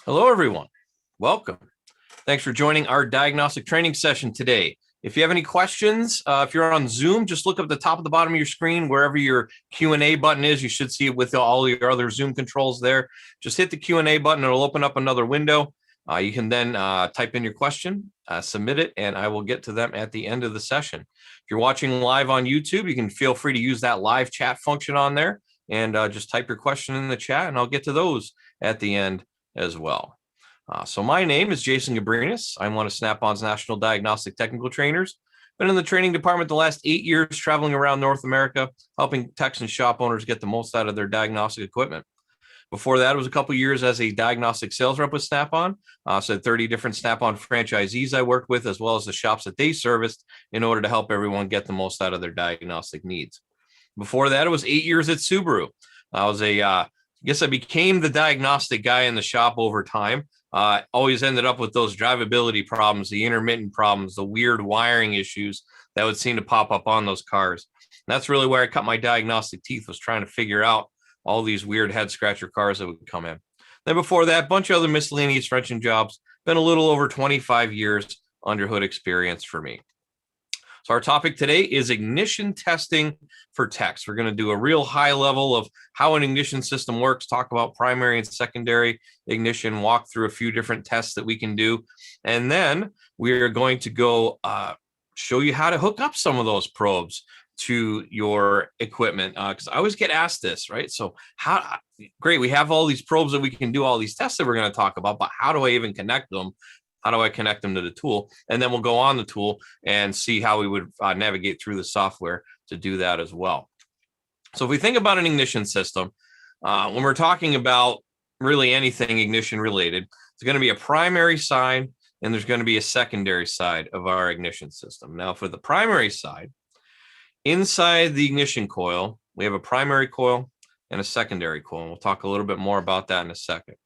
Hello, everyone. Welcome. Thanks for joining our diagnostic training session today. If you have any questions, if you're on Zoom, just look up at the top of the bottom of your screen, wherever your Q&A button is. You should see it with all your other Zoom controls there. Just hit the Q&A button. It'll open up another window. You can then type in your question, submit it, and I will get to them at the end of the session. If you're watching live on YouTube, you can feel free to use that live chat function on there and just type your question in the chat, and I'll get to those at the end as well. So my name is Jason Gabrinas. I'm one of Snap-on's national diagnostic technical trainers. Been in the training department the last 8 years, traveling around North America, helping techs and shop owners get the most out of their diagnostic equipment. Before that, it was a couple years as a diagnostic sales rep with Snap-on. So 30 different Snap-on franchisees I worked with, as well as the shops that they serviced in order to help everyone get the most out of their diagnostic needs. Before that, it was 8 years at Subaru. I was I guess I became the diagnostic guy in the shop over time. Always ended up with those drivability problems, the intermittent problems, the weird wiring issues that would seem to pop up on those cars. And that's really where I cut my diagnostic teeth, was trying to figure out all these weird head scratcher cars that would come in. Then before that, a bunch of other miscellaneous wrenching jobs. Been a little over 25 years under hood experience for me. So our topic today is ignition testing for techs. We're going to do a real high level of how an ignition system works, talk about primary and secondary ignition, walk through a few different tests that we can do. And then we're going to go show you how to hook up some of those probes to your equipment. Because I always get asked this, right? So great, we have all these probes that we can do all these tests that we're going to talk about, but how do I even connect them? How do I connect them to the tool? And then we'll go on the tool and see how we would navigate through the software to do that as well. So if we think about an ignition system, when we're talking about really anything ignition related, it's going to be a primary side and there's going to be a secondary side of our ignition system. Now for the primary side, inside the ignition coil, we have a primary coil and a secondary coil. And we'll talk a little bit more about that in a second.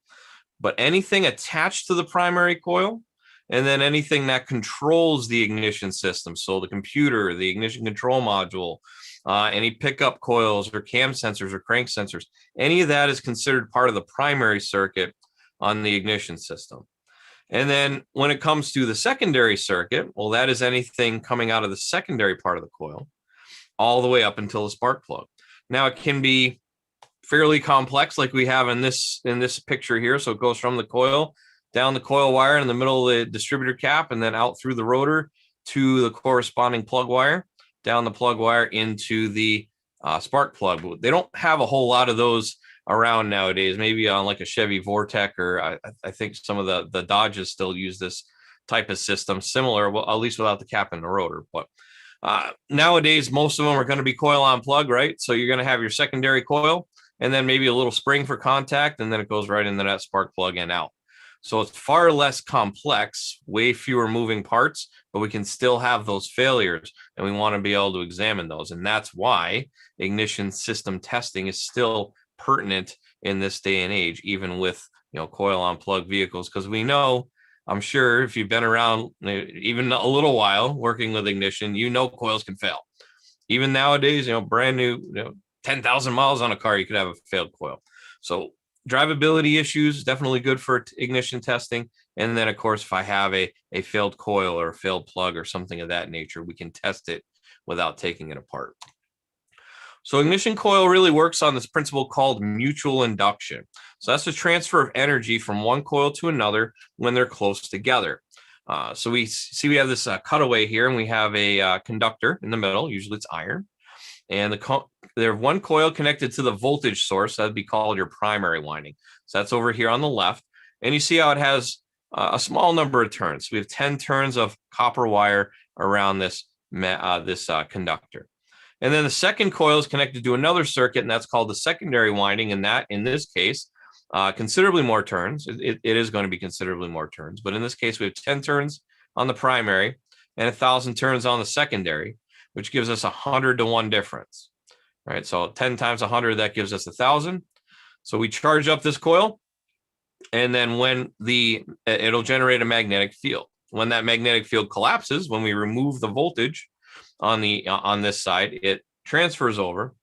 But anything attached to the primary coil, and then anything that controls the ignition system, so the computer, the ignition control module, any pickup coils or cam sensors or crank sensors, any of that is considered part of the primary circuit on the ignition system. And then when it comes to the secondary circuit, well, that is anything coming out of the secondary part of the coil all the way up until the spark plug. Now it can be fairly complex, like we have in this picture here. So it goes from the coil down the coil wire in the middle of the distributor cap, and then out through the rotor to the corresponding plug wire, down the plug wire into the spark plug. They don't have a whole lot of those around nowadays. Maybe on like a Chevy Vortec, or I think some of the Dodges still use this type of system, similar, well, at least without the cap and the rotor. But nowadays, most of them are going to be coil on plug, right? So you're going to have your secondary coil, and then maybe a little spring for contact, and then it goes right into that spark plug and out. So it's far less complex, way fewer moving parts, but we can still have those failures, and we want to be able to examine those. And that's why ignition system testing is still pertinent in this day and age, even with coil on plug vehicles, because we know, I'm sure if you've been around even a little while working with ignition, coils can fail. Even nowadays, brand new, 10,000 miles on a car, you could have a failed coil. So drivability issues, definitely good for ignition testing. And then, of course, if I have a failed coil or a failed plug or something of that nature, we can test it without taking it apart. So ignition coil really works on this principle called mutual induction. So that's the transfer of energy from one coil to another when they're close together. So we have this cutaway here, and we have a conductor in the middle. Usually it's iron. And there's one coil connected to the voltage source. That'd be called your primary winding. So that's over here on the left. And you see how it has a small number of turns. We have 10 turns of copper wire around this conductor. And then the second coil is connected to another circuit, and that's called the secondary winding. And that, in this case, considerably more turns. It is going to be considerably more turns. But in this case, we have 10 turns on the primary and 1,000 turns on the secondary, which gives us 100 to 1 difference, right? So 10 times 100, that gives us 1,000. So we charge up this coil, and then it'll generate a magnetic field. When that magnetic field collapses, when we remove the voltage on this side, it transfers over.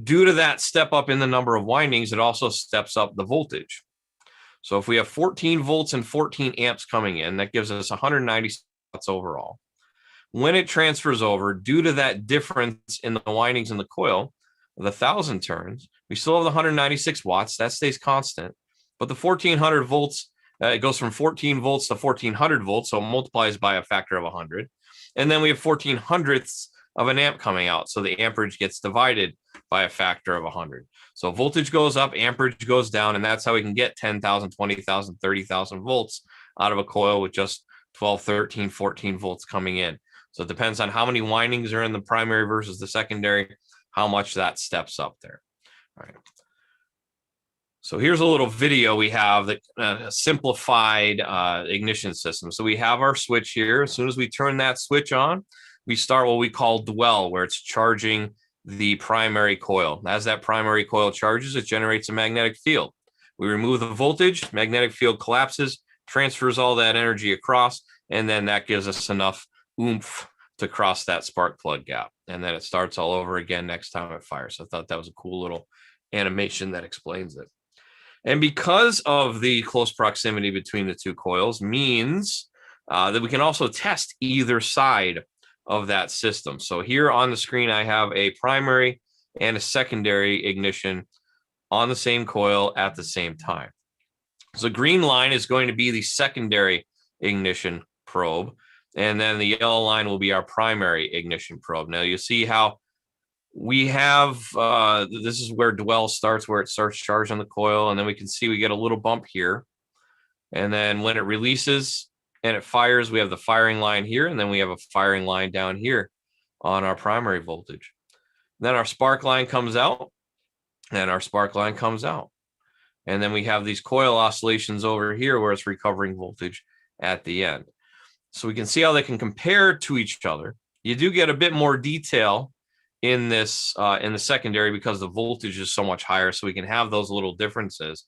Due to that step up in the number of windings, it also steps up the voltage. So if we have 14 volts and 14 amps coming in, that gives us 190 watts overall. When it transfers over, due to that difference in the windings in the coil, the 1,000 turns, we still have the 196 watts. That stays constant. But the 1,400 volts, it goes from 14 volts to 1,400 volts, so it multiplies by a factor of 100. And then we have 14 hundredths of an amp coming out. So the amperage gets divided by a factor of 100. So voltage goes up, amperage goes down, and that's how we can get 10,000, 20,000, 30,000 volts out of a coil with just 12, 13, 14 volts coming in. So it depends on how many windings are in the primary versus the secondary, how much that steps up there. All right. So here's a little video we have that simplified ignition system. So we have our switch here. As soon as we turn that switch on, we start what we call dwell, where it's charging the primary coil. As that primary coil charges, it generates a magnetic field. We remove the voltage, magnetic field collapses, transfers all that energy across, and then that gives us enough oomph to cross that spark plug gap. And then it starts all over again next time it fires. So I thought that was a cool little animation that explains it. And because of the close proximity between the two coils means that we can also test either side of that system. So here on the screen, I have a primary and a secondary ignition on the same coil at the same time. So green line is going to be the secondary ignition probe. And then the yellow line will be our primary ignition probe. Now you see how we have, this is where dwell starts, where it starts charging the coil. And then we can see we get a little bump here. And then when it releases and it fires, we have the firing line here. And then we have a firing line down here on our primary voltage. Then our spark line comes out and our spark line comes out. And then we have these coil oscillations over here where it's recovering voltage at the end. So we can see how they can compare to each other. You do get a bit more detail in this in the secondary because the voltage is so much higher, so we can have those little differences.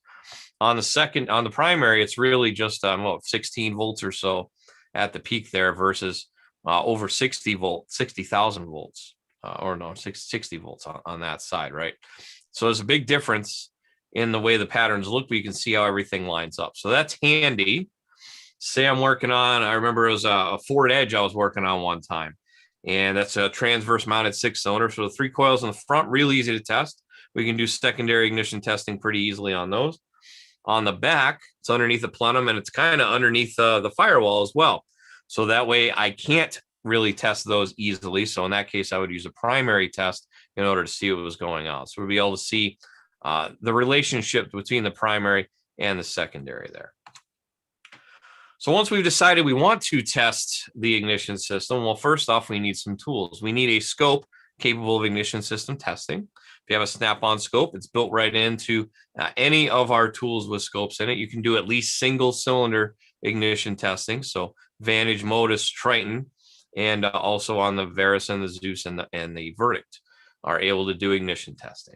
On the primary, it's really just 16 volts or so at the peak there versus over 60,000 volts, 60 volts on that side, right? So there's a big difference in the way the patterns look, but you can see how everything lines up. So that's handy. Say I'm working on, I remember it was a Ford Edge I was working on one time. And that's a transverse mounted 6-cylinder. So the 3 coils in the front, really easy to test. We can do secondary ignition testing pretty easily on those. On the back, it's underneath the plenum and it's kind of underneath the firewall as well. So that way I can't really test those easily. So in that case, I would use a primary test in order to see what was going on. So we'll be able to see the relationship between the primary and the secondary there. So once we've decided we want to test the ignition system, well, first off, we need some tools. We need a scope capable of ignition system testing. If you have a snap-on scope, it's built right into any of our tools with scopes in it. You can do at least single cylinder ignition testing. So Vantage, Modus, Triton, and also on the Verus and the Zeus and the Verdict are able to do ignition testing.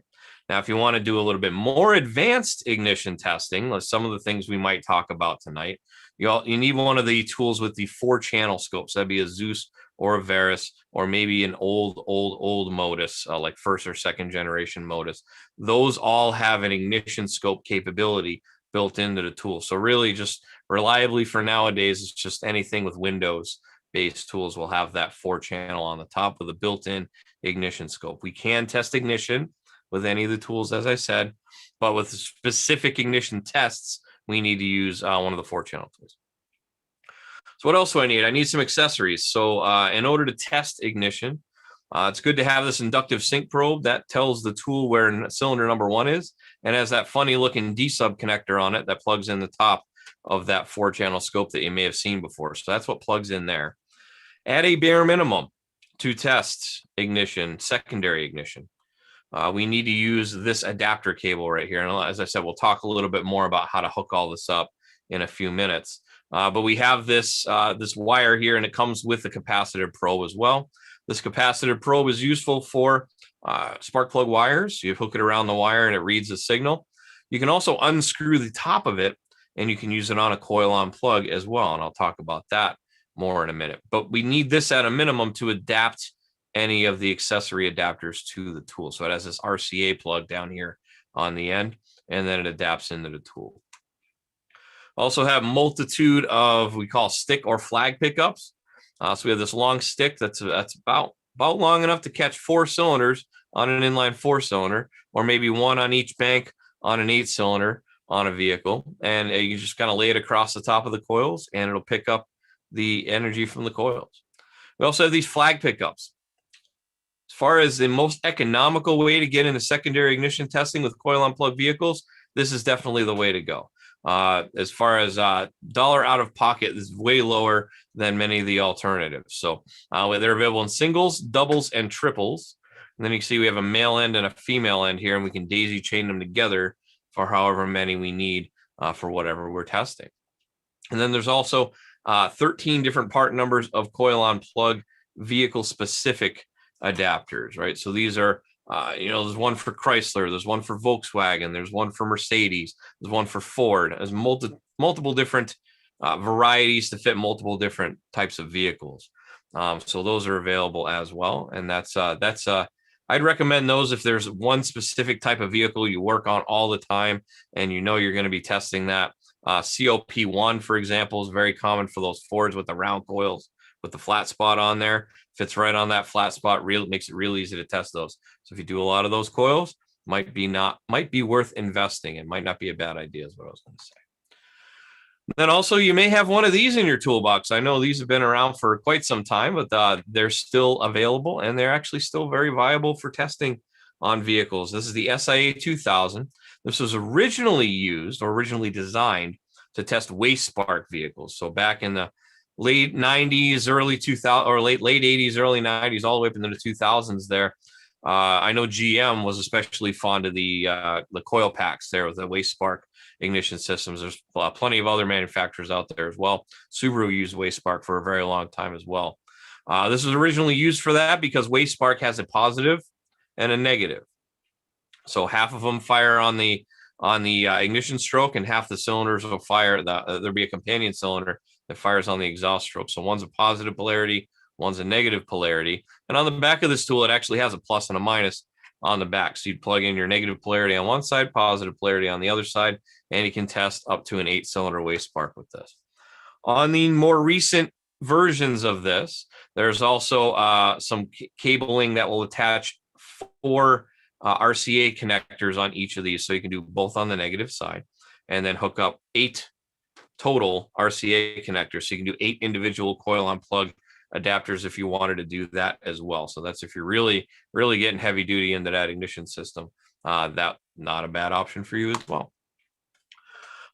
Now, if you want to do a little bit more advanced ignition testing, like some of the things we might talk about tonight, you need one of the tools with the 4-channel scopes. That'd be a Zeus or a Verus, or maybe an old Modus, like 1st or 2nd generation Modus. Those all have an ignition scope capability built into the tool. So really just reliably for nowadays, it's just anything with Windows-based tools will have that 4-channel on the top with a built-in ignition scope. We can test ignition with any of the tools, as I said, but with specific ignition tests, we need to use one of the 4-channel tools. So what else do I need? I need some accessories. So in order to test ignition, it's good to have this inductive sync probe that tells the tool where cylinder number 1 is and has that funny looking D-sub connector on it that plugs in the top of that 4-channel scope that you may have seen before. So that's what plugs in there. At a bare minimum to test ignition, secondary ignition, we need to use this adapter cable right here. And as I said, we'll talk a little bit more about how to hook all this up in a few minutes. But we have this wire here, and it comes with the capacitive probe as well. This capacitive probe is useful for spark plug wires. You hook it around the wire and it reads the signal. You can also unscrew the top of it, and you can use it on a coil-on plug as well. And I'll talk about that more in a minute. But we need this at a minimum to adapt any of the accessory adapters to the tool. So it has this RCA plug down here on the end, and then it adapts into the tool. Also have multitude of we call stick or flag pickups. So we have this long stick that's about long enough to catch 4 cylinders on an inline 4-cylinder, or maybe one on each bank on an 8-cylinder on a vehicle. And you just kind of lay it across the top of the coils and it'll pick up the energy from the coils. We also have these flag pickups. As far as the most economical way to get into secondary ignition testing with coil on plug vehicles, this is definitely the way to go. As far as dollar out of pocket, this is way lower than many of the alternatives. So they're available in singles, doubles, and triples. And then you can see we have a male end and a female end here, and we can daisy chain them together for however many we need for whatever we're testing. And then there's also 13 different part numbers of coil on plug vehicle specific adapters, right? So these are, there's one for Chrysler, there's one for Volkswagen, there's one for Mercedes, there's one for Ford. There's multiple different varieties to fit multiple different types of vehicles. So those are available as well. And that's I'd recommend those if there's one specific type of vehicle you work on all the time and you know you're going to be testing that. COP1, for example, is very common for those Fords with the round coils with the flat spot on there. Fits right on that flat spot, makes it real easy to test those. So if you do a lot of those coils, might be worth investing. It might not be a bad idea is what I was going to say. Then also you may have one of these in your toolbox. I know these have been around for quite some time, but they're still available and they're actually still very viable for testing on vehicles. This is the SIA 2000. This was originally designed to test waste spark vehicles. So back in the late 90s, early 2000 or late 80s, early 90s, all the way up into the 2000s there. I know GM was especially fond of the coil packs there with the waste spark ignition systems. There's plenty of other manufacturers out there as well. Subaru used waste spark for a very long time as well. This was originally used for that because waste spark has a positive and a negative. So half of them fire on the ignition stroke and half the cylinders will fire. There'll be a companion cylinder that fires on the exhaust stroke. So one's a positive polarity, one's a negative polarity. And on the back of this tool, it actually has a plus and a minus on the back. So you'd plug in your negative polarity on one side, positive polarity on the other side, and you can test up to an 8-cylinder waste spark with this. On the more recent versions of this, there's also some cabling that will attach 4 RCA connectors on each of these. So you can do both on the negative side and then hook up 8 total RCA connectors. So you can do 8 individual coil on plug adapters if you wanted to do that as well. So that's if you're really, really getting heavy duty into that ignition system, that not a bad option for you as well.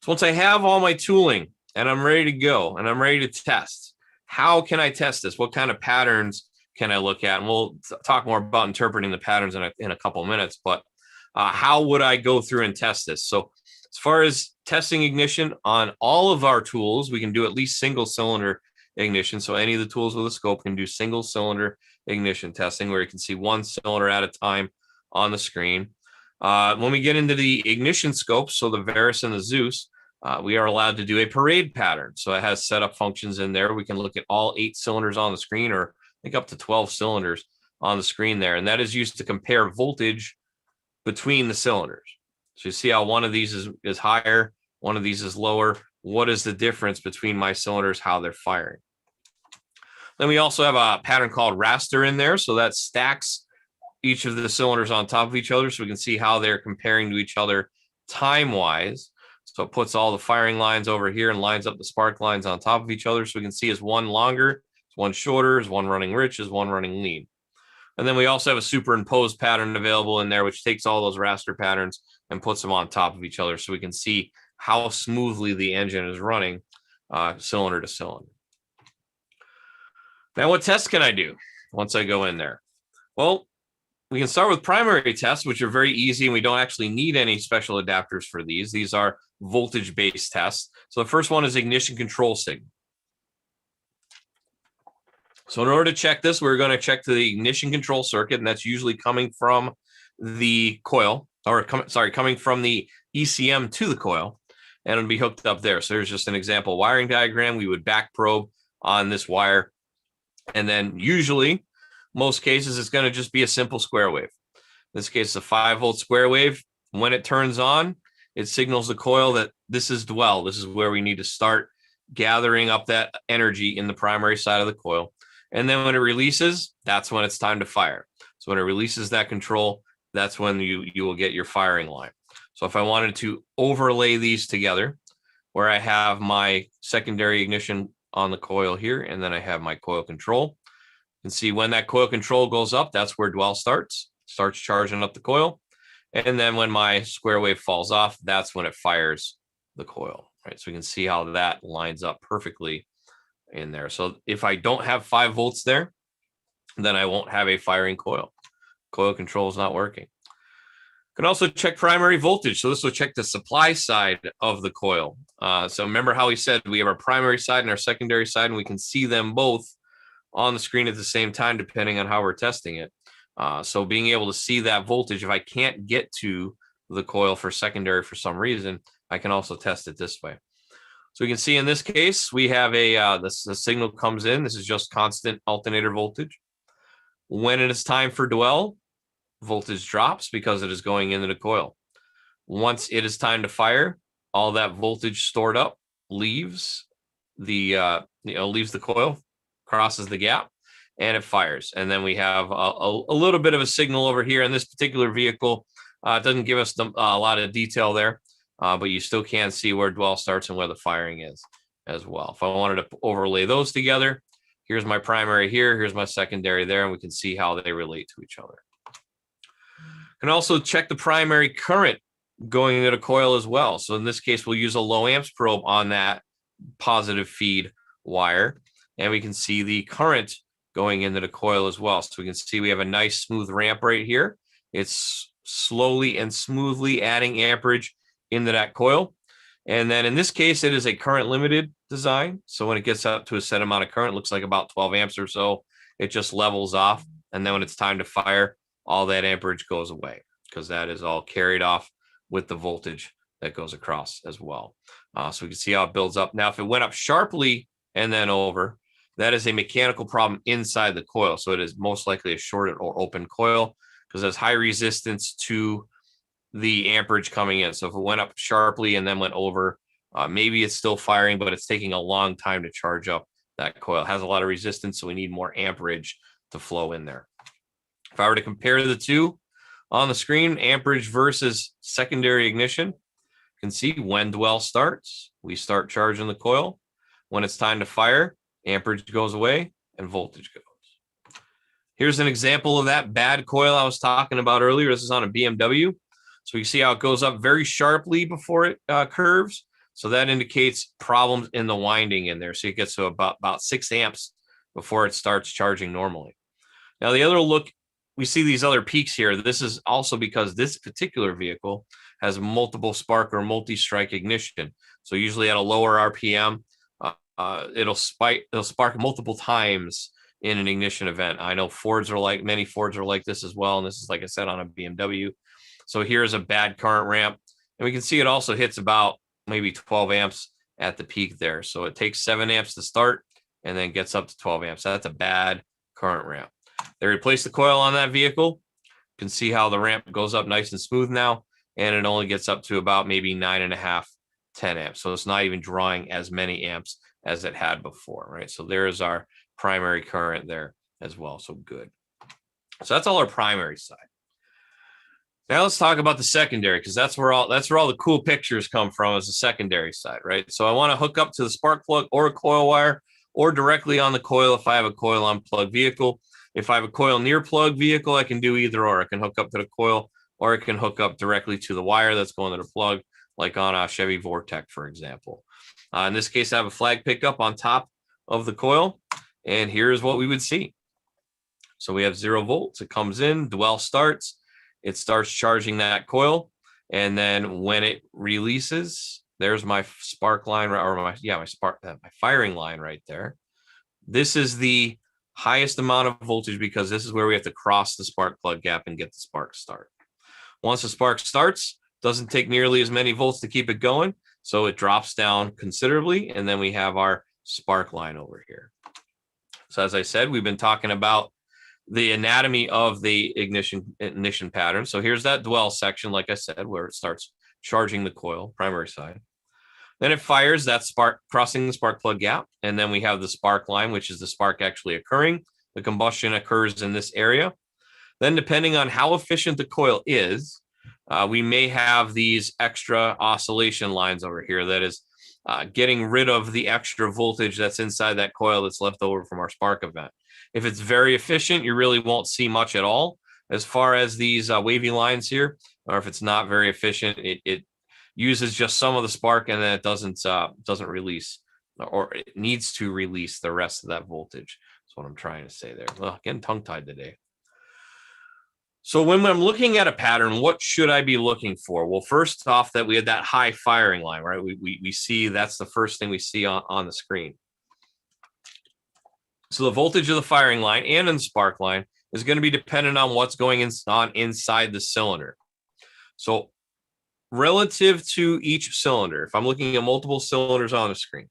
So once I have all my tooling and I'm ready to go and I'm ready to test, how can I test this? What kind of patterns can I look at? And we'll talk more about interpreting the patterns in a couple of minutes, but how would I go through and test this? So as far as testing ignition on all of our tools, we can do at least single cylinder ignition. So any of the tools with a scope can do single cylinder ignition testing where you can see one cylinder at a time on the screen. When we get into the ignition scopes, so the Varus and the Zeus, we are allowed to do a parade pattern. So it has setup functions in there. We can look at all 8 cylinders on the screen, or I think up to 12 cylinders on the screen there. And that is used to compare voltage between the cylinders. So you see how one of these is higher, one of these is lower. What is the difference between my cylinders, how they're firing? Then we also have a pattern called Raster in there. So that stacks each of the cylinders on top of each other so we can see how they're comparing to each other time-wise. So it puts all the firing lines over here and lines up the spark lines on top of each other. So we can see is one longer, is one shorter, is one running rich, is one running lean. And then we also have a superimposed pattern available in there, which takes all those raster patterns and puts them on top of each other so we can see how smoothly the engine is running cylinder to cylinder. Now, what tests can I do once I go in there? Well, we can start with primary tests, which are very easy, and we don't actually need any special adapters for these. These are voltage-based tests. So the first one is ignition control signal. So in order to check this, we're going to check the ignition control circuit, and that's usually coming from the coil, or coming from the ECM to the coil, and it'll be hooked up there. So here's just an example wiring diagram. We would back probe on this wire, and then usually, most cases, it's going to just be a simple square wave. In this case, it's a 5-volt square wave. When it turns on, it signals the coil that this is dwell. This is where we need to start gathering up that energy in the primary side of the coil. And then when it releases, that's when it's time to fire. So when it releases that control, that's when you will get your firing line. So if I wanted to overlay these together, where I have my secondary ignition on the coil here, and then I have my coil control, you can see when that coil control goes up, that's where dwell starts charging up the coil. And then when my square wave falls off, that's when it fires the coil, right? So we can see how that lines up perfectly in there. So if I don't have 5 volts there, then I won't have a firing coil. Coil control is not working. Can also check primary voltage. So this will check the supply side of the coil. So remember how we said we have our primary side and our secondary side, and we can see them both on the screen at the same time, depending on how we're testing it. So being able to see that voltage, if I can't get to the coil for secondary for some reason, I can also test it this way. So we can see in this case, we have the signal comes in. This is just constant alternator voltage. When it is time for dwell, voltage drops because it is going into the coil. Once it is time to fire, all that voltage stored up leaves the leaves the coil, crosses the gap, and it fires. And then we have a little bit of a signal over here in this particular vehicle. It doesn't give us a lot of detail there, but you still can see where dwell starts and where the firing is as well. If I wanted to overlay those together, here's my primary here, here's my secondary there, and we can see how they relate to each other. Can also check the primary current going into the coil as well. So in this case, we'll use a low amps probe on that positive feed wire, and we can see the current going into the coil as well. So we can see we have a nice smooth ramp right here. It's slowly and smoothly adding amperage into that coil. And then in this case, it is a current limited design. So when it gets up to a set amount of current, looks like about 12 amps or so, it just levels off. And then when it's time to fire, all that amperage goes away because that is all carried off with the voltage that goes across as well. So we can see how it builds up. Now, if it went up sharply and then over, that is a mechanical problem inside the coil. So it is most likely a shorted or open coil because there's high resistance to the amperage coming in. So if it went up sharply and then went over, maybe it's still firing, but it's taking a long time to charge up that coil. It has a lot of resistance, so we need more amperage to flow in there. If I were to compare the two on the screen, amperage versus secondary ignition, you can see when dwell starts, we start charging the coil. When it's time to fire, amperage goes away and voltage goes. Here's an example of that bad coil I was talking about earlier. This is on a BMW. So you see how it goes up very sharply before it curves. So that indicates problems in the winding in there. So it gets to about 6 amps before it starts charging normally. Now the other look, we see these other peaks here. This is also because this particular vehicle has multiple spark or multi-strike ignition. So usually at a lower RPM, it'll spark multiple times in an ignition event. I know many Fords are like this as well. And this is, like I said, on a BMW. So here's a bad current ramp. And we can see it also hits about maybe 12 amps at the peak there. So it takes 7 amps to start and then gets up to 12 amps. That's a bad current ramp. They replaced the coil on that vehicle. You can see how the ramp goes up nice and smooth now. And it only gets up to about maybe 9.5, 10 amps. So it's not even drawing as many amps as it had before, right? So there's our primary current there as well. So good. So that's all our primary side. Now let's talk about the secondary, because that's where all the cool pictures come from, is the secondary side, right? So I want to hook up to the spark plug or a coil wire, or directly on the coil if I have a coil on plug vehicle. If I have a coil near plug vehicle, I can do either or. I can hook up to the coil, or I can hook up directly to the wire that's going to the plug, like on a Chevy Vortec, for example. In this case, I have a flag pickup on top of the coil, and here's what we would see. So we have 0 volts. It comes in, dwell starts. It starts charging that coil, and then when it releases, there's my spark line, or my firing line right there. This is the highest amount of voltage because this is where we have to cross the spark plug gap and get the spark start. Once the spark starts, doesn't take nearly as many volts to keep it going, so it drops down considerably, and then we have our spark line over here. So as I said, we've been talking about the anatomy of the ignition pattern. So here's that dwell section, like I said, where it starts charging the coil, primary side. Then it fires that spark, crossing the spark plug gap. And then we have the spark line, which is the spark actually occurring. The combustion occurs in this area. Then depending on how efficient the coil is, we may have these extra oscillation lines over here that is getting rid of the extra voltage that's inside that coil that's left over from our spark event. If it's very efficient, you really won't see much at all as far as these wavy lines here. Or if it's not very efficient, it uses just some of the spark and then it doesn't release, or it needs to release the rest of that voltage. That's what I'm trying to say there. Well, getting tongue-tied today. So when I'm looking at a pattern, what should I be looking for? Well, first off, that we had that high firing line, right? We see that's the first thing we see on the screen. So the voltage of the firing line and in the spark line is going to be dependent on what's going on inside the cylinder. So relative to each cylinder, if I'm looking at multiple cylinders on the screen,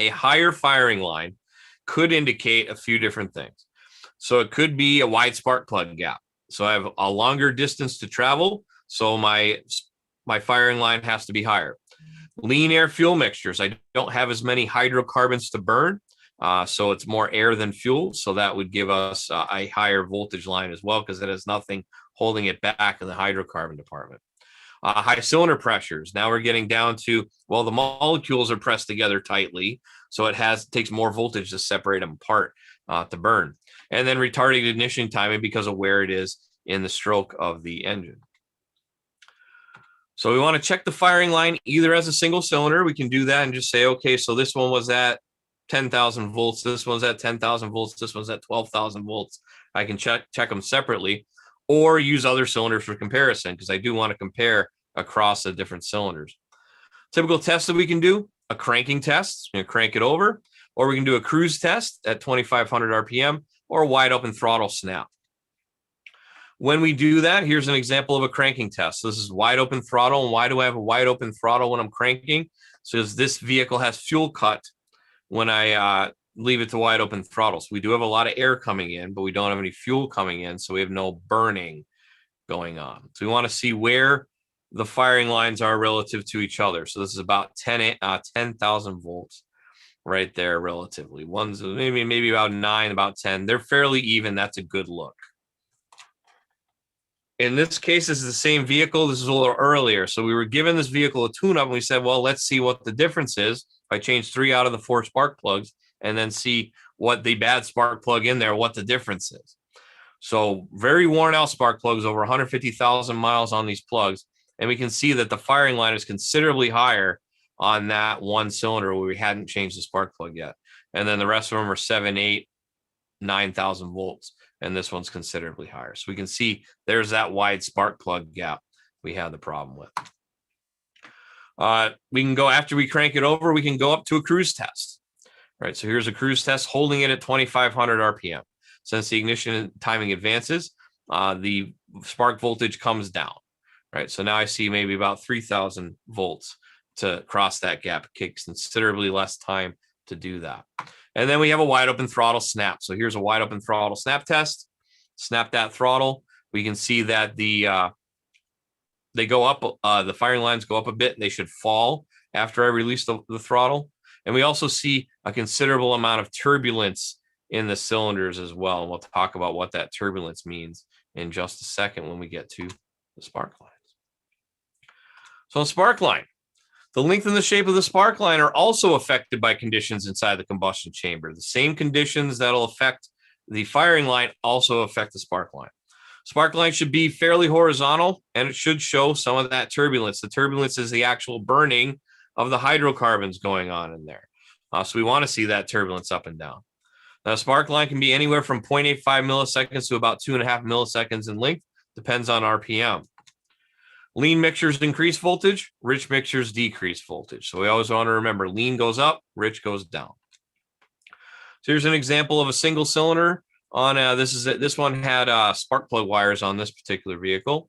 a higher firing line could indicate a few different things. So it could be a wide spark plug gap. So I have a longer distance to travel, so my firing line has to be higher. Lean air fuel mixtures. I don't have as many hydrocarbons to burn, so it's more air than fuel. So that would give us a higher voltage line as well, because it has nothing holding it back in the hydrocarbon department. High cylinder pressures. Now we're getting down to, well, the molecules are pressed together tightly, so it takes more voltage to separate them apart to burn. And then retarded ignition timing because of where it is in the stroke of the engine. So we want to check the firing line either as a single cylinder. We can do that and just say, okay, so this one was at 10,000 volts. This one's at 10,000 volts. This one's at 12,000 volts. I can check them separately, or use other cylinders for comparison, because I do want to compare across the different cylinders. Typical tests that we can do: a cranking test, crank it over, or we can do a cruise test at 2,500 RPM, or a wide open throttle snap. When we do that, here's an example of a cranking test. So this is wide open throttle. And why do I have a wide open throttle when I'm cranking? So this vehicle has fuel cut when I leave it to wide open throttle. So we do have a lot of air coming in, but we don't have any fuel coming in. So we have no burning going on. So we want to see where the firing lines are relative to each other. So this is about 10,000 volts right there relatively. One's maybe about 9, about 10. They're fairly even. That's a good look. In this case, this is the same vehicle. This is a little earlier. So we were given this vehicle a tune-up, and we said, well, let's see what the difference is if I change 3 out of the 4 spark plugs, and then see what the bad spark plug in there, what the difference is. So very worn out spark plugs, over 150,000 miles on these plugs. And we can see that the firing line is considerably higher on that one cylinder where we hadn't changed the spark plug yet. And then the rest of them are 7, 8, 9,000 volts. And this one's considerably higher. So we can see there's that wide spark plug gap we had the problem with. We can go, after we crank it over, we can go up to a cruise test. All right, so here's a cruise test holding it at 2,500 RPM. Since the ignition timing advances, the spark voltage comes down. Right, so now I see maybe about 3,000 volts to cross that gap. It takes considerably less time to do that. And then we have a wide open throttle snap. So here's a wide open throttle snap test. Snap that throttle. We can see that they go up, the firing lines go up a bit, and they should fall after I release the throttle. And we also see a considerable amount of turbulence in the cylinders as well. And we'll talk about what that turbulence means in just a second when we get to the spark lines. So the spark line, the length and the shape of the spark line are also affected by conditions inside the combustion chamber. The same conditions that'll affect the firing line also affect the spark line. Spark line should be fairly horizontal, and it should show some of that turbulence. The turbulence is the actual burning of the hydrocarbons going on in there. So we want to see that turbulence up and down. Now, spark line can be anywhere from 0.85 milliseconds to about 2.5 milliseconds in length, depends on RPM. Lean mixtures increase voltage, rich mixtures decrease voltage. So we always want to remember, lean goes up, rich goes down. So here's an example of a single cylinder on this one had spark plug wires on this particular vehicle.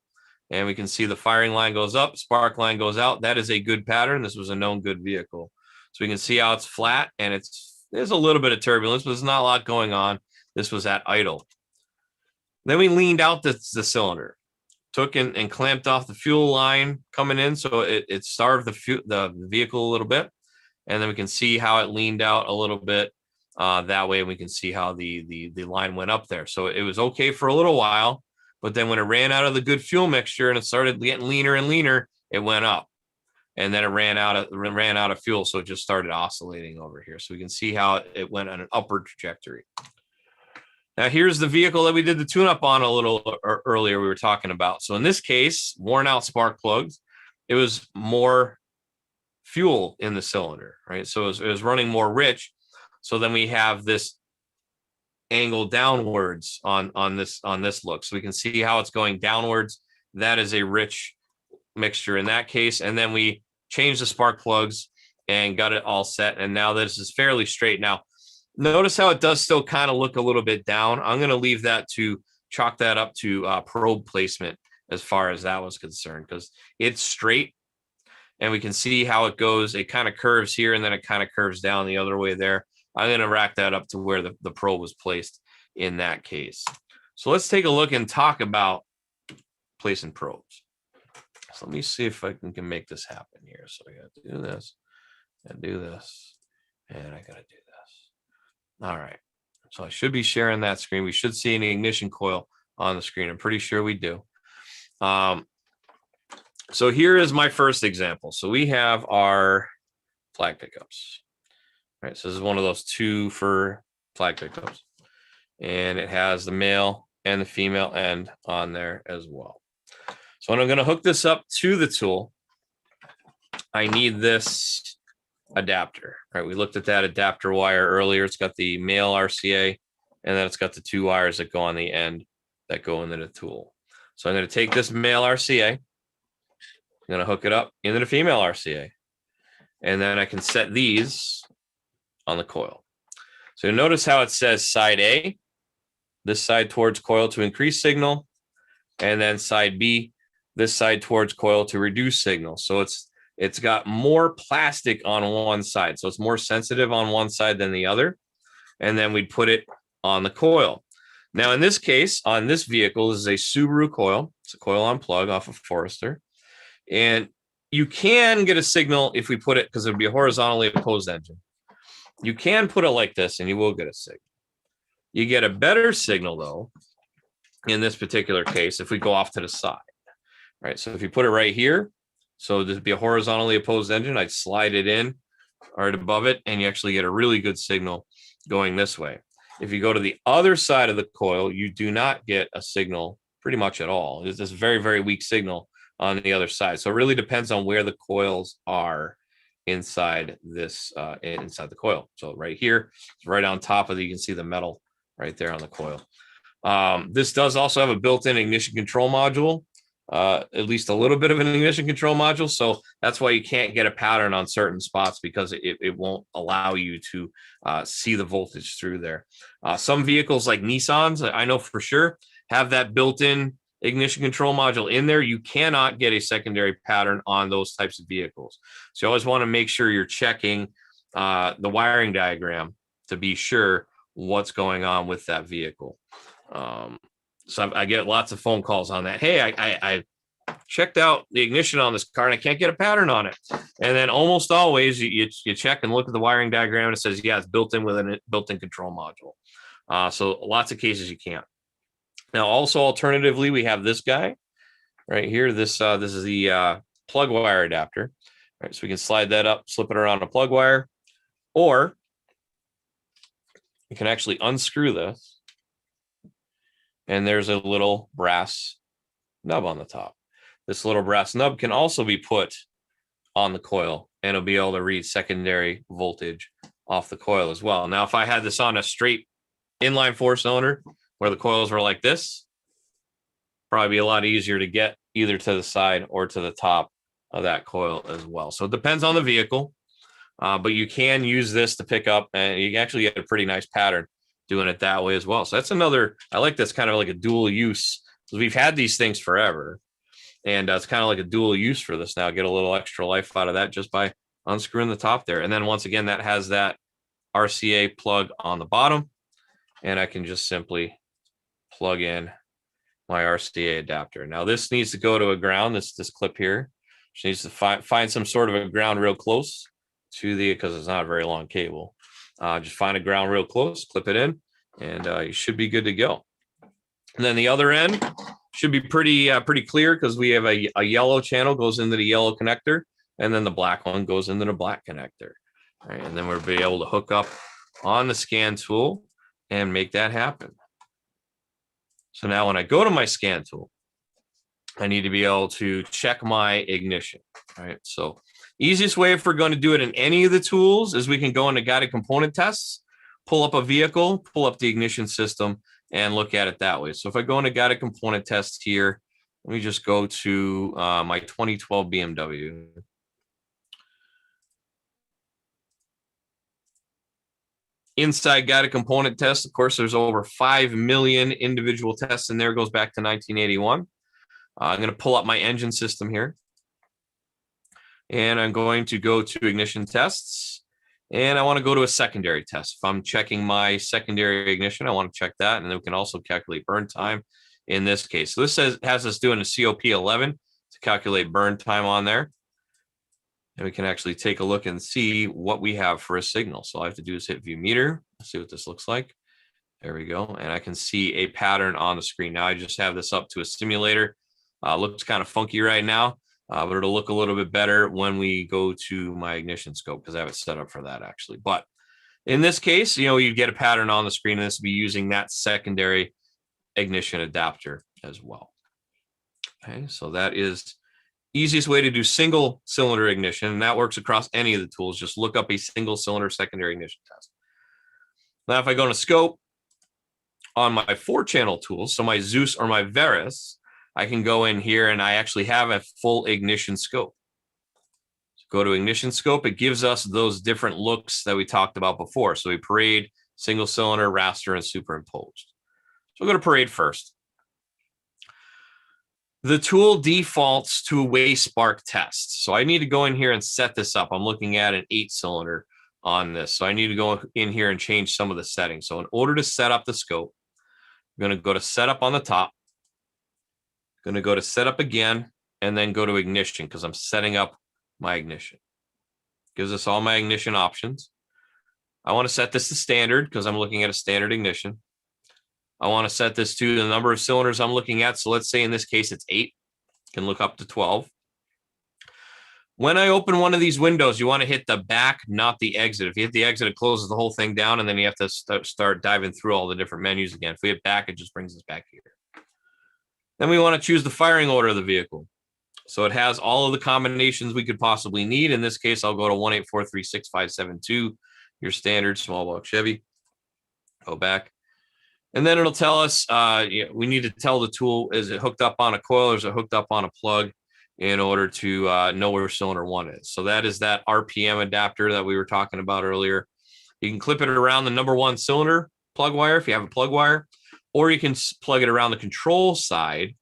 And we can see the firing line goes up, spark line goes out. That is a good pattern. This was a known good vehicle. So we can see how it's flat, and there's a little bit of turbulence, but there's not a lot going on. This was at idle. Then we leaned out the cylinder. took and clamped off the fuel line coming in. So it starved the vehicle a little bit. And then we can see how it leaned out a little bit. That way we can see how the line went up there. So it was okay for a little while, but then when it ran out of the good fuel mixture and it started getting leaner and leaner, it went up. And then it ran out of fuel. So it just started oscillating over here. So we can see how it went on an upward trajectory. Now, here's the vehicle that we did the tune-up on a little earlier we were talking about. So in this case, worn out spark plugs, it was more fuel in the cylinder, right? So it was running more rich. So then we have this angle downwards on this look. So we can see how it's going downwards. That is a rich mixture in that case. And then we changed the spark plugs and got it all set. And now this is fairly straight. Now, notice how it does still kind of look a little bit down. I'm going to leave that to chalk that up to probe placement as far as that was concerned, because it's straight and we can see how it goes. It kind of curves here and then it kind of curves down the other way there. I'm going to rack that up to where the probe was placed in that case. So let's take a look and talk about placing probes. So let me see if I can make this happen here. So I got to do this and do this, and I got to do this. All right. So I should be sharing that screen. We should see an ignition coil on the screen. I'm pretty sure we do. So here is my first example. So we have our flag pickups. All right. So this is one of those 2 for flag pickups. And it has the male and the female end on there as well. So when I'm going to hook this up to the tool, I need this adapter, right? We looked at that adapter wire earlier. It's got the male RCA, and then it's got the 2 wires that go on the end that go into the tool. So I'm going to take this male RCA, I'm going to hook it up into the female RCA, and then I can set these on the coil. So notice how it says side A, this side towards coil to increase signal, and then side B, this side towards coil to reduce signal. So it's got more plastic on one side. So it's more sensitive on one side than the other. And then we'd put it on the coil. Now, in this case, on this vehicle, this is a Subaru coil. It's a coil on plug off of Forester. And you can get a signal if we put it, because it would be a horizontally opposed engine. You can put it like this and you will get a signal. You get a better signal, though, in this particular case, if we go off to the side. Right, so if you put it right here, so this would be a horizontally opposed engine, I'd slide it in right above it, and you actually get a really good signal going this way. If you go to the other side of the coil, you do not get a signal pretty much at all. There's this very, very weak signal on the other side. So it really depends on where the coils are inside this, inside the coil. So right here, it's right on top of it, you can see the metal right there on the coil. This does also have a built-in ignition control module. At least a little bit of an ignition control module. So that's why you can't get a pattern on certain spots, because it won't allow you to see the voltage through there. Some vehicles like Nissans, I know for sure, have that built-in ignition control module in there. You cannot get a secondary pattern on those types of vehicles. So you always want to make sure you're checking the wiring diagram to be sure what's going on with that vehicle. So I get lots of phone calls on that. Hey, I checked out the ignition on this car and I can't get a pattern on it. And then almost always you check and look at the wiring diagram and it says, yeah, it's built in with a built-in control module. So lots of cases you can't. Now, also alternatively, we have this guy right here. This is the plug wire adapter. All right, so we can slide that up, slip it around a plug wire, or you can actually unscrew this. And there's a little brass nub on the top. This little brass nub can also be put on the coil, and it'll be able to read secondary voltage off the coil as well. Now, if I had this on a straight inline 4-cylinder where the coils were like this, probably be a lot easier to get either to the side or to the top of that coil as well. So it depends on the vehicle, but you can use this to pick up, and you can actually get a pretty nice pattern doing it that way as well. So that's another, I like this kind of like a dual use, because we've had these things forever, and it's kind of like a dual use for this now. Get a little extra life out of that just by unscrewing the top there. And then once again, that has that RCA plug on the bottom, and I can just simply plug in my RCA adapter. Now this needs to go to a ground, this clip here. She needs to find some sort of a ground real close to the, because it's not a very long cable. Just find a ground real close, clip it in, and you should be good to go. And then the other end should be pretty clear, because we have a yellow channel goes into the yellow connector, and then the black one goes into the black connector. All right, and then we'll be able to hook up on the scan tool and make that happen. So now when I go to my scan tool, I need to be able to check my ignition. All right, so easiest way if we're going to do it in any of the tools is we can go into guided component tests, pull up a vehicle, pull up the ignition system, and look at it that way. So if I go into guided component tests here, let me just go to my 2012 BMW. Inside guided component tests, of course, there's over 5 million individual tests in there. It goes back to 1981. I'm going to pull up my engine system here. And I'm going to go to ignition tests. And I want to go to a secondary test. If I'm checking my secondary ignition, I want to check that. And then we can also calculate burn time in this case. So this has us doing a COP11 to calculate burn time on there. And we can actually take a look and see what we have for a signal. So all I have to do is hit view meter, see what this looks like. There we go. And I can see a pattern on the screen. Now I just have this up to a simulator. Looks kind of funky right now, but it'll look a little bit better when we go to my ignition scope, because I have it set up for that actually. But in this case, you get a pattern on the screen, and this will be using that secondary ignition adapter as well. Okay, so that is easiest way to do single cylinder ignition, and that works across any of the tools. Just look up a single cylinder secondary ignition test. Now, if I go to scope on my 4-channel tools, so my Zeus or my Verus, I can go in here and I actually have a full ignition scope. So go to ignition scope. It gives us those different looks that we talked about before. So we parade, single cylinder, raster, and superimposed. So we'll go to parade first. The tool defaults to a way spark test. So I need to go in here and set this up. I'm looking at an 8-cylinder on this. So I need to go in here and change some of the settings. So in order to set up the scope, I'm going to go to setup on the top. I'm going to go to setup again, and then go to ignition, because I'm setting up my ignition. Gives us all my ignition options. I want to set this to standard because I'm looking at a standard ignition. I want to set this to the number of cylinders I'm looking at. So let's say in this case, it's 8. Can look up to 12. When I open one of these windows, you want to hit the back, not the exit. If you hit the exit, it closes the whole thing down, and then you have to start diving through all the different menus again. If we hit back, it just brings us back here. Then we want to choose the firing order of the vehicle. So it has all of the combinations we could possibly need. In this case, I'll go to 1-843-6572, your standard small block Chevy. Go back. And then it'll tell us, we need to tell the tool, is it hooked up on a coil or is it hooked up on a plug, in order to know where cylinder 1 is. So that is that RPM adapter that we were talking about earlier. You can clip it around the number 1 cylinder plug wire if you have a plug wire, or you can plug it around the control side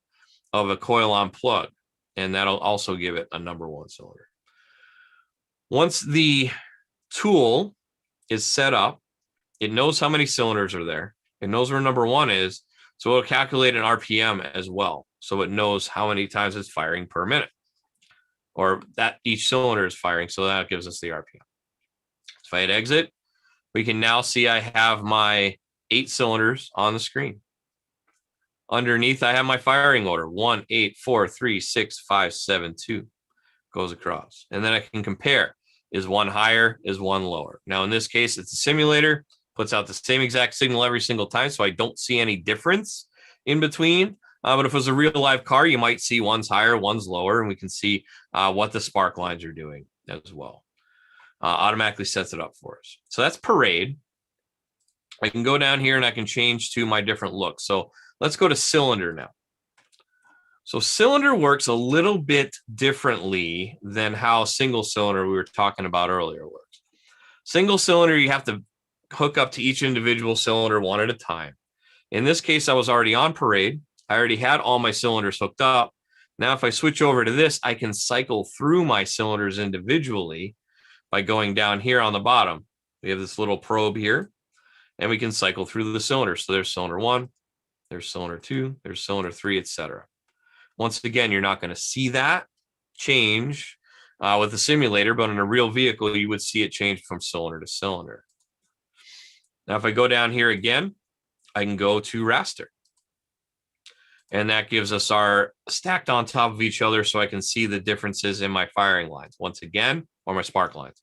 of a coil on plug, and that'll also give it a number 1 cylinder. Once the tool is set up, it knows how many cylinders are there. It knows where number 1 is, so it'll calculate an RPM as well. So it knows how many times it's firing per minute, or that each cylinder is firing. So that gives us the RPM. So if I hit exit, we can now see I have my 8 cylinders on the screen. Underneath, I have my firing order, 1, 8, 4, 3, 6, 5, 7, 2 goes across. And then I can compare, is 1 higher, is 1 lower? Now in this case, it's a simulator, puts out the same exact signal every single time, so I don't see any difference in between. But if it was a real live car, you might see one's higher, one's lower, and we can see what the spark lines are doing as well. Automatically sets it up for us. So that's parade. I can go down here and I can change to my different looks. So let's go to cylinder now. So cylinder works a little bit differently than how single cylinder we were talking about earlier works. Single cylinder, you have to hook up to each individual cylinder one at a time. In this case, I was already on parade. I already had all my cylinders hooked up. Now, if I switch over to this, I can cycle through my cylinders individually by going down here on the bottom. We have this little probe here, and we can cycle through the cylinders. So there's cylinder 1, There's cylinder 2, there's cylinder 3, etc. Once again, you're not going to see that change with the simulator, but in a real vehicle, you would see it change from cylinder to cylinder. Now, if I go down here again, I can go to raster. And that gives us our stacked on top of each other so I can see the differences in my firing lines once again, or my spark lines.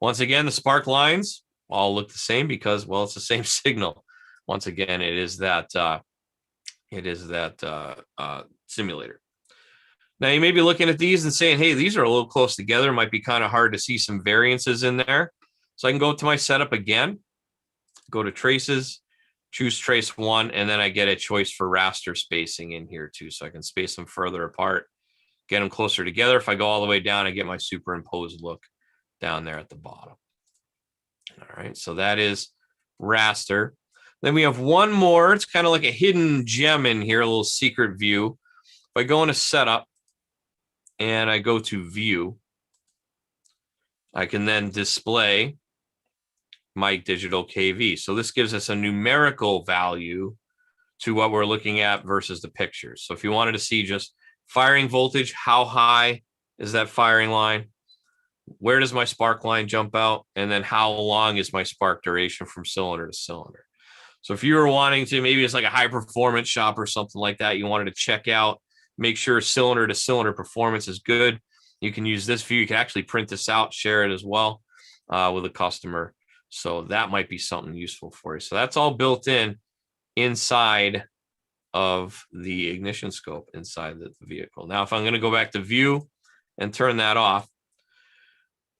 Once again, the spark lines all look the same because, well, it's the same signal. Once again, it is that simulator. Now, you may be looking at these and saying, hey, these are a little close together. It might be kind of hard to see some variances in there. So I can go to my setup again, go to traces, choose trace 1, and then I get a choice for raster spacing in here too. So I can space them further apart, get them closer together. If I go all the way down, I get my superimposed look down there at the bottom. All right, so that is raster. Then we have one more. It's kind of like a hidden gem in here, a little secret view. If I go into setup and I go to view, I can then display my digital KV. So this gives us a numerical value to what we're looking at versus the pictures. So if you wanted to see just firing voltage, how high is that firing line? Where does my spark line jump out? And then how long is my spark duration from cylinder to cylinder? So if you were wanting to, maybe it's like a high performance shop or something like that, you wanted to check out, make sure cylinder to cylinder performance is good, you can use this view. You can actually print this out, share it as well with a customer. So that might be something useful for you. So that's all built in inside of the ignition scope inside the vehicle. Now, if I'm going to go back to view and turn that off,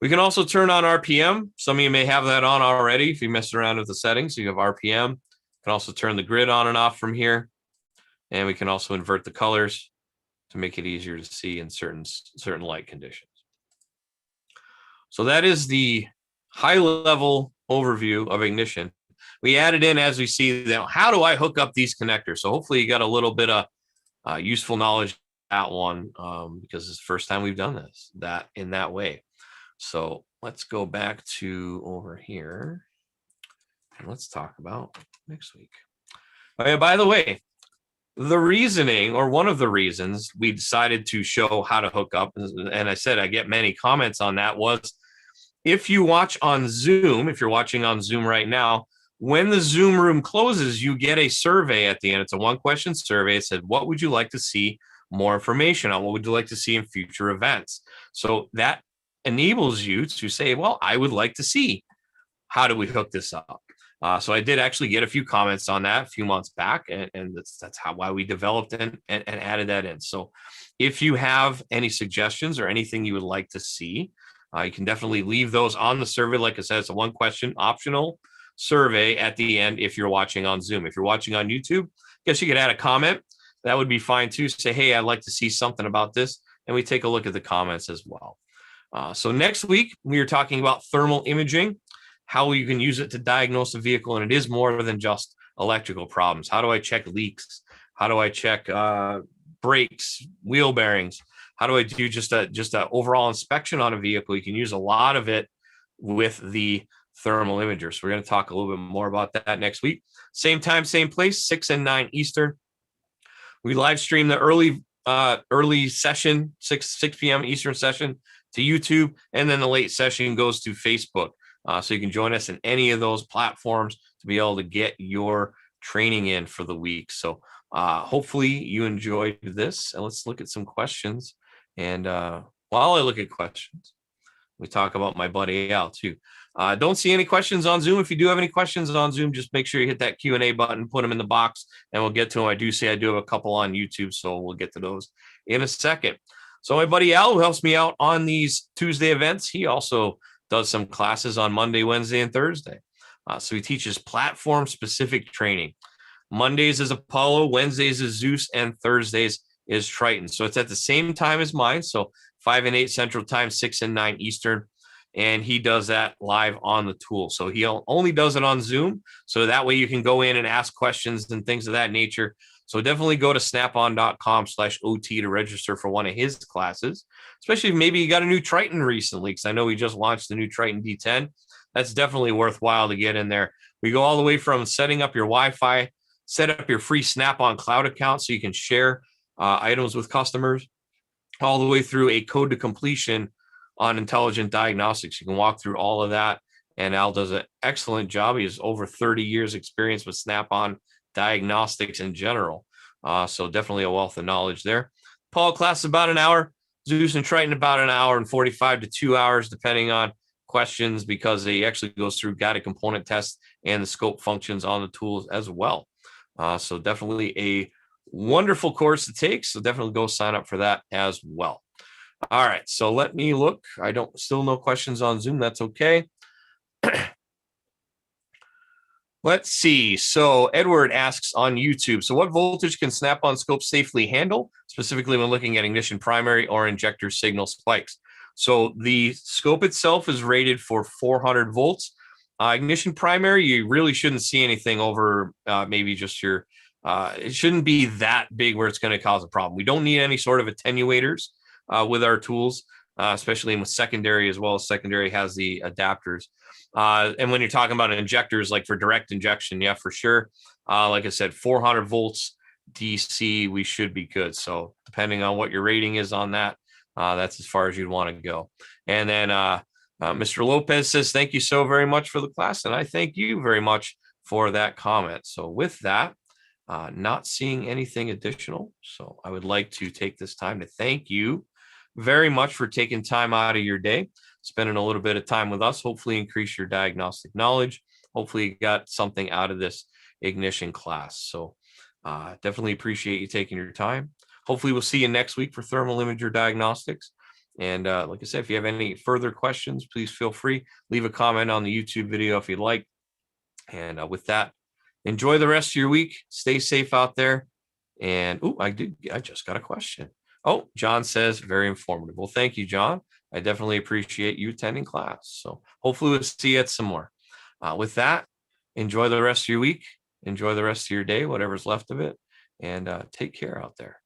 we can also turn on RPM. Some of you may have that on already if you messed around with the settings. You have RPM. You can also turn the grid on and off from here. And we can also invert the colors to make it easier to see in certain light conditions. So that is the high-level overview of ignition. We added in, as we see, that how do I hook up these connectors? So hopefully you got a little bit of useful knowledge that one because it's the first time we've done this in that way. So let's go back to over here and let's talk about next week. Oh, yeah, by the way, the reasoning, or one of the reasons we decided to show how to hook up, and I said I get many comments on that, was if you watch on Zoom, if you're watching on Zoom right now, when the Zoom room closes, you get a survey at the end. It's a one-question survey. It said, what would you like to see more information on? What would you like to see in future events? So that enables you to say, well, I would like to see, how do we hook this up? So I did actually get a few comments on that a few months back, and that's why we developed and added that in. So if you have any suggestions or anything you would like to see, you can definitely leave those on the survey. Like I said, it's a one-question optional survey at the end if you're watching on Zoom. If you're watching on YouTube, I guess you could add a comment. That would be fine too. Say, hey, I'd like to see something about this, and we take a look at the comments as well. So next week, we are talking about thermal imaging, how you can use it to diagnose a vehicle, and it is more than just electrical problems. How do I check leaks? How do I check brakes, wheel bearings? How do I do just a overall inspection on a vehicle? You can use a lot of it with the thermal imager. So we're going to talk a little bit more about that next week. Same time, same place, 6 and 9 Eastern. We live stream the early session, 6 p.m. Eastern session to YouTube, and then the late session goes to Facebook. So you can join us in any of those platforms to be able to get your training in for the week. So hopefully you enjoyed this, and let's look at some questions. And while I look at questions, we talk about my buddy Al too. Don't see any questions on Zoom. If you do have any questions on Zoom, just make sure you hit that Q&A button, put them in the box, and we'll get to them. I do say I do have a couple on YouTube, so we'll get to those in a second. So my buddy Al, who helps me out on these Tuesday events, he also does some classes on Monday, Wednesday, and Thursday. So he teaches platform-specific training. Mondays is Apollo, Wednesdays is Zeus, and Thursdays is Triton. So it's at the same time as mine. So 5 and 8 Central Time, 6 and 9 Eastern. And he does that live on the tool. So he only does it on Zoom. So that way you can go in and ask questions and things of that nature. So definitely go to snapon.com/OT to register for one of his classes, especially if maybe you got a new Triton recently, because I know we just launched the new Triton D10. That's definitely worthwhile to get in there. We go all the way from setting up your Wi-Fi set up your free Snap-on cloud account so you can share items with customers, all the way through a code to completion on intelligent diagnostics. You can walk through all of that. And Al does an excellent job. He has over 30 years experience with Snap-on diagnostics in general. So definitely a wealth of knowledge there. Paul class is about an hour. Zeus and Triton about an hour and 45 to 2 hours, depending on questions, because he actually goes through guided component tests and the scope functions on the tools as well. So definitely a wonderful course to take. So definitely go sign up for that as well. All right. So let me look. I don't still no questions on Zoom. That's okay. Let's see. So Edward asks on YouTube, so what voltage can Snap-on scope safely handle, specifically when looking at ignition primary or injector signal spikes? So the scope itself is rated for 400 volts. Ignition primary, you really shouldn't see anything over maybe just your, it shouldn't be that big where it's going to cause a problem. We don't need any sort of attenuators with our tools, especially with secondary as well. As secondary has the adapters. And when you're talking about injectors, like for direct injection, yeah, for sure. Like I said, 400 volts DC, we should be good. So depending on what your rating is on that, that's as far as you'd want to go. And then Mr. Lopez says, thank you so very much for the class. And I thank you very much for that comment. So with that, not seeing anything additional. So I would like to take this time to thank you very much for taking time out of your day, spending a little bit of time with us, hopefully increase your diagnostic knowledge. Hopefully you got something out of this ignition class. So definitely appreciate you taking your time. Hopefully we'll see you next week for thermal imager diagnostics. And like I said, if you have any further questions, please feel free, leave a comment on the YouTube video if you'd like. And with that, enjoy the rest of your week. Stay safe out there. And I just got a question. Oh, John says, very informative. Well, thank you, John. I definitely appreciate you attending class. So hopefully we'll see you at some more. With that, enjoy the rest of your week. Enjoy the rest of your day, whatever's left of it. And take care out there.